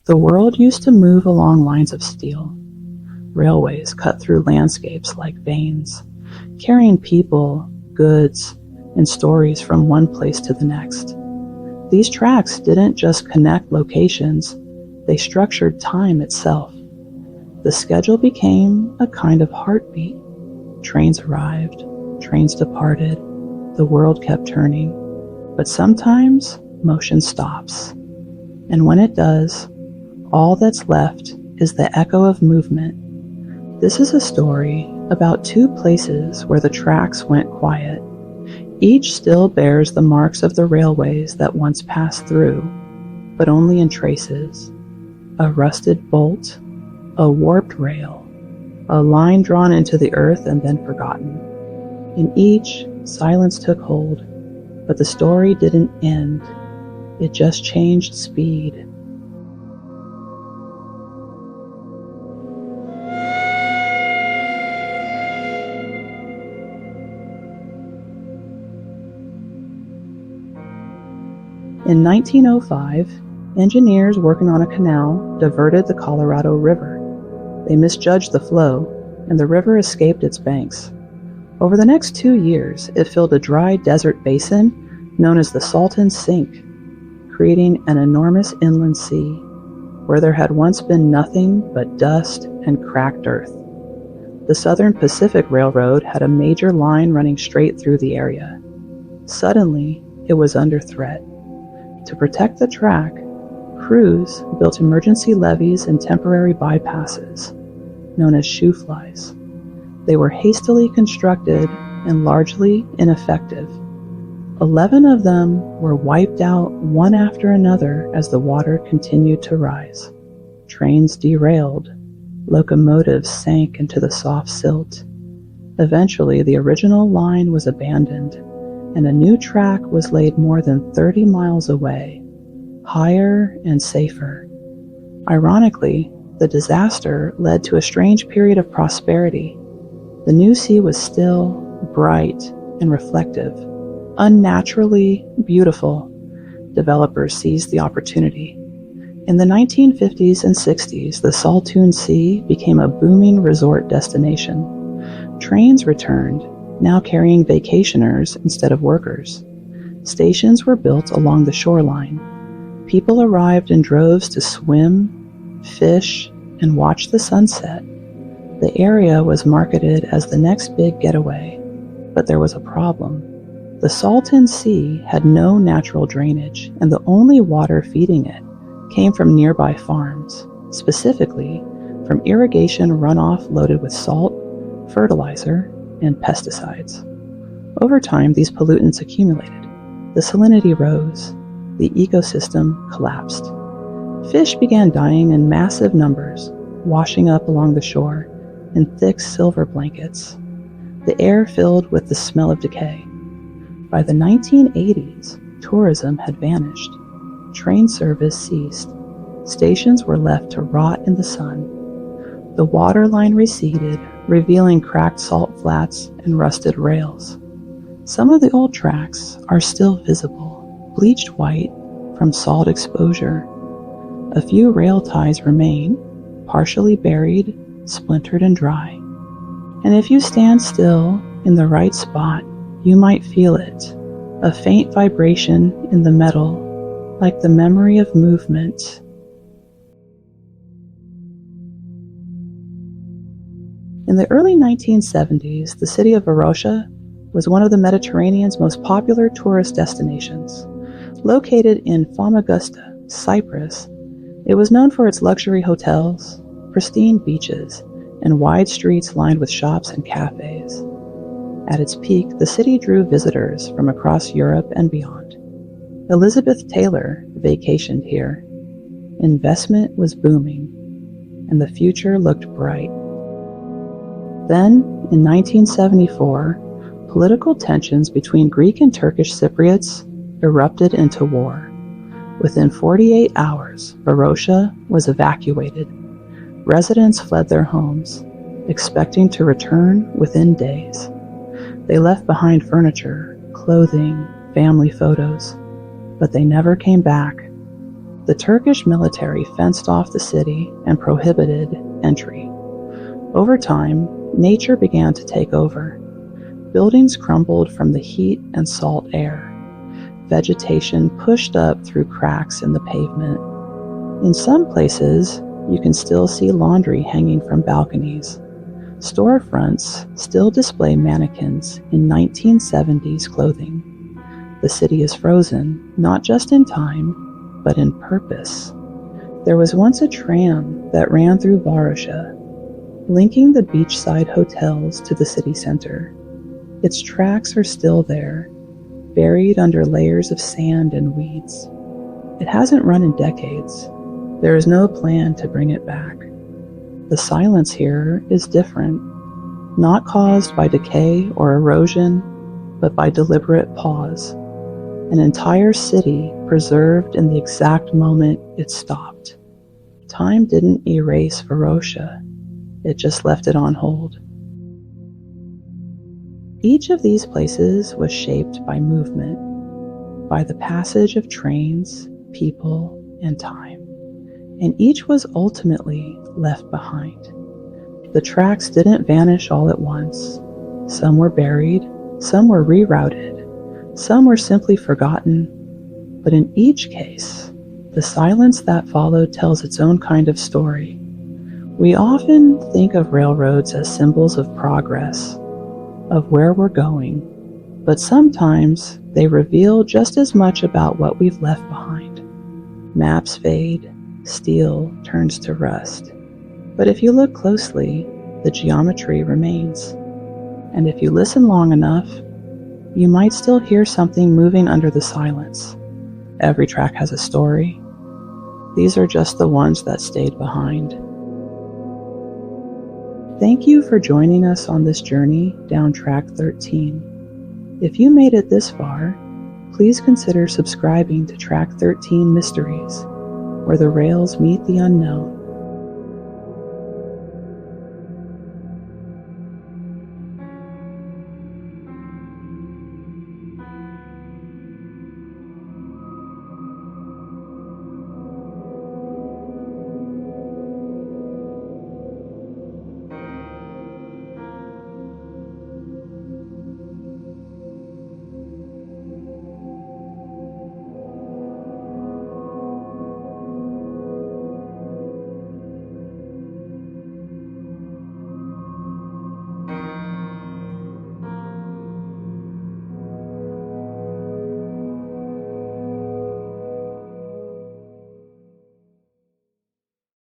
The world used to move along lines of steel. Railways cut through landscapes like veins, carrying people, goods, and stories from one place to the next. These tracks didn't just connect locations, they structured time itself. The schedule became a kind of heartbeat. Trains arrived, trains departed, the world kept turning. But sometimes motion stops. And when it does, all that's left is the echo of movement. This is a story about two places where the tracks went quiet. Each still bears the marks of the railways that once passed through, but only in traces. A rusted bolt, a warped rail, a line drawn into the earth and then forgotten. In each, silence took hold, but the story didn't end. It just changed speed. In 1905, engineers working on a canal diverted the Colorado River. They misjudged the flow, and the river escaped its banks. Over the next 2 years, it filled a dry desert basin known as the Salton Sea, creating an enormous inland sea, where there had once been nothing but dust and cracked earth. The Southern Pacific Railroad had a major line running straight through the area. Suddenly, it was under threat. To protect the track, crews built emergency levees and temporary bypasses, known as shoe flies. They were hastily constructed and largely ineffective. 11 of them were wiped out one after another as the water continued to rise. Trains derailed. Locomotives sank into the soft silt. Eventually, the original line was abandoned, and a new track was laid more than 30 miles away, higher and safer. Ironically, the disaster led to a strange period of prosperity. The new sea was still, bright, and reflective, unnaturally beautiful. Developers seized the opportunity. In the 1950s and 60s, the Salton Sea became a booming resort destination. Trains returned, now carrying vacationers instead of workers. Stations were built along the shoreline. People arrived in droves to swim, fish, and watch the sunset. The area was marketed as the next big getaway, but there was a problem. The Salton Sea had no natural drainage, and the only water feeding it came from nearby farms, specifically from irrigation runoff loaded with salt, fertilizer, and pesticides. Over time, these pollutants accumulated. The salinity rose. The ecosystem collapsed. Fish began dying in massive numbers, washing up along the shore in thick silver blankets. The air filled with the smell of decay. By the 1980s, tourism had vanished. Train service ceased. Stations were left to rot in the sun. The water line receded, revealing cracked salt flats and rusted rails. Some of the old tracks are still visible, bleached white from salt exposure. A few rail ties remain, partially buried, splintered and dry. And if you stand still in the right spot, you might feel it, a faint vibration in the metal, like the memory of movement. In the early 1970s, the city of Varosha was one of the Mediterranean's most popular tourist destinations. Located in Famagusta, Cyprus, it was known for its luxury hotels, pristine beaches, and wide streets lined with shops and cafes. At its peak, the city drew visitors from across Europe and beyond. Elizabeth Taylor vacationed here. Investment was booming, and the future looked bright. Then, in 1974, political tensions between Greek and Turkish Cypriots erupted into war. Within 48 hours, Varosha was evacuated. Residents fled their homes, expecting to return within days. They left behind furniture, clothing, family photos, but they never came back. The Turkish military fenced off the city and prohibited entry. Over time, nature began to take over. Buildings crumbled from the heat and salt air. Vegetation pushed up through cracks in the pavement. In some places, you can still see laundry hanging from balconies. Storefronts still display mannequins in 1970s clothing. The city is frozen, not just in time, but in purpose. There was once a tram that ran through Varosha, linking the beachside hotels to the city center. Its tracks are still there, buried under layers of sand and weeds. It hasn't run in decades. There is no plan to bring it back. The silence here is different, not caused by decay or erosion, but by deliberate pause. An entire city preserved in the exact moment it stopped. Time didn't erase Varosha, it just left it on hold. Each of these places was shaped by movement, by the passage of trains, people, and time, and each was ultimately left behind. The tracks didn't vanish all at once. Some were buried, some were rerouted, some were simply forgotten, but in each case, the silence that followed tells its own kind of story. We often think of railroads as symbols of progress, of where we're going, but sometimes they reveal just as much about what we've left behind. Maps fade, steel turns to rust, but if you look closely, the geometry remains. And if you listen long enough, you might still hear something moving under the silence. Every track has a story. These are just the ones that stayed behind. Thank you for joining us on this journey down track 13. If you made it this far, please consider subscribing to Track 13 Mysteries, where the rails meet the unknown.